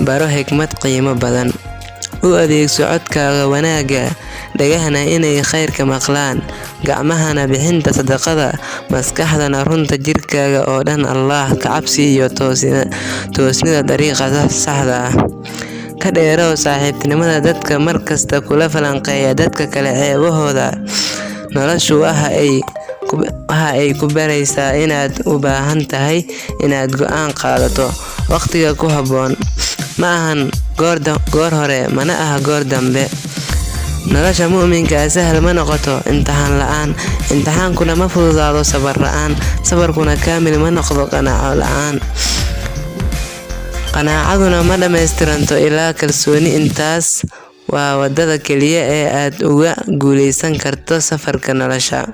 baro xikmad qiimo badan. U adeegso codkaaga wanaagga, dhagahana inay khayrka maqlaan, gacmahana bixinta sadaqada, maskaxdana runta. Jirkaaga oo dhan Allah ka cabsi iyo toosnida dariiqa saxda ah. Ka dheerow saaxiibtinimada dadka markasta kula falanqeeya dadka kale ceebahooda. Noloshu waxa ay ku baraysaa inaad u baahan tahay inaad go'aan qaadato waqtiga ku habboon. Ma ahan goor hore, mana aha goor dambe. Nolosha mu'minka sahal ma noqoto imtixaan la'aan. Imtixaankuna ma fududaado sabar la'aan. Sabarkuna kaamil ma noqdo qanaaco la'aan. Qanaacaduna ma dhammaystiranto ilaa kalsooni. Intaas waa wadada keliya ee aad uga guuleysan karto safarka nolosha.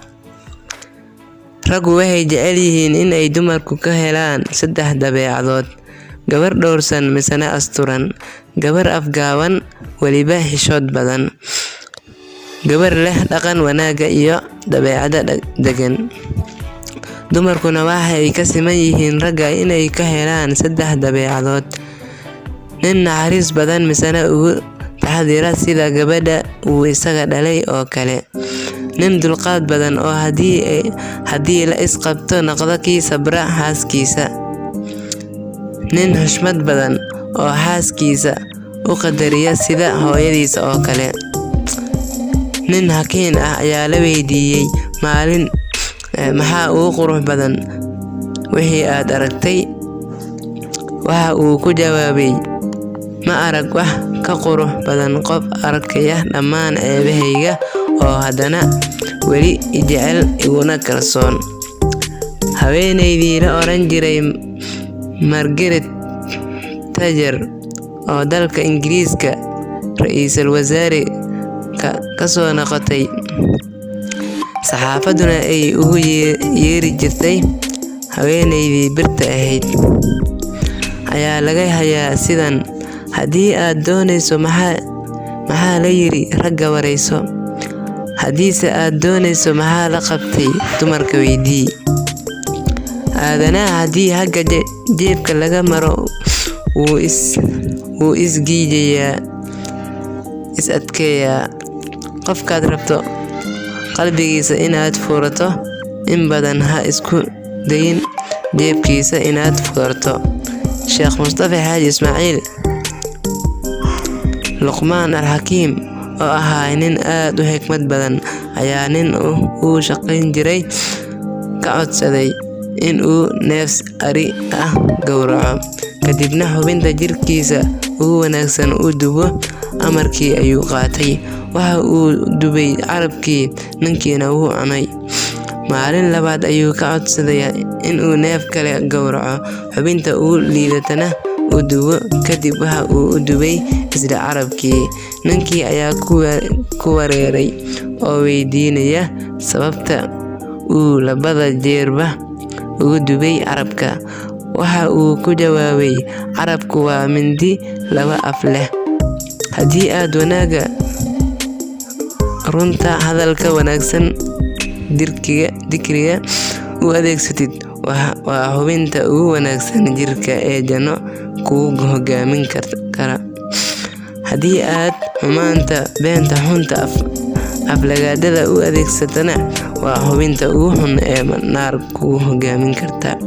Raggu waxay jecel yihiin in ay dumarku ka helaan 3 dabeecadood: gabar dhowrsan misana asturan, gabar afgaaban weliba xishood badan, gabar leh dhaqan wanaagga iyo dabeecad degan. Dumarkuna waxay ka siman yihiin ragga inay ka helaan 3 dabeecadood: nin naxariis badan misana ugu taxadira sida gabadha uu isaga dhalay oo kale, nin dulqaad badan oo haddii la isqabto noqdo kii sabra xaaskiisa, nin xushmad badan oo xaaskiisa u qadariya sida hooyadiisa oo kale. Nin hakiin ah ayaa la weydiiyey maalin maxaa ugu qurux badan wixii aad aragtay. Waxa uu ku jawaabay, ma arag wax ka qurux badan qof arkaya dhammaan ceebahayga oo haddana weli i jecel iguna kalsoon. Haweeneydii la oran jiray Margaret Thatcher oo dalka Ingiriiska ra'iisul wasaare ka soo noqotay, saxaafaduna ay ugu yeeri jirtay haweeneydii birta ahayd, ayaa laga hayaa sidan: haddii aad doonayso maxaa la yiri ragga warayso, haddiise aad doonayso maxaa la qabtay dumarka weydii. Aadanaha haddii hagga jeebka laga maro wuu isgiijayaa, is adkeeyaa. Qofkaad rabto qalbigiisa inaad furato, in badan ha isku dayin jeebkiisa inaad furato. Sheekh Mustafa Xaaji Ismaaciil Luqmaan Al-Xakiim oo ahaa nin aad u xikmad badan ayaa nin uu shaqayn jiray ka codsaday in uu neef ari ah gowraco, kadibna xubinta jirkiisa ugu wanaagsan u dubo. Amarkii ayuu qaatay, waxa uu dubay carabkii, ninkiina wuu cunay. Maalin labaad ayuu ka codsaday in uu neef kale gowraco, xubinta ugu liidatana u dubo, kadib waxa uu u dubay isla carabkii. Ninkii ayaa ku wareeray oo weydiinaya sababta uu labada jeerba ugu dubay carabka. Waxa uu ku jawaabay, carabku waa mindi 2 af leh. Haddii aad wanaagga, runta, hadalka wanaagsan, dikriga u adeegsatid, waa xubinta ugu wanaagsan jirka ee janno kugu hogaamin kara. Haddii aad xumaanta, beenta, xunta, aflagaadada u adeegsatana, waa xubinta ugu xun ee naar kugu hogaamin karta.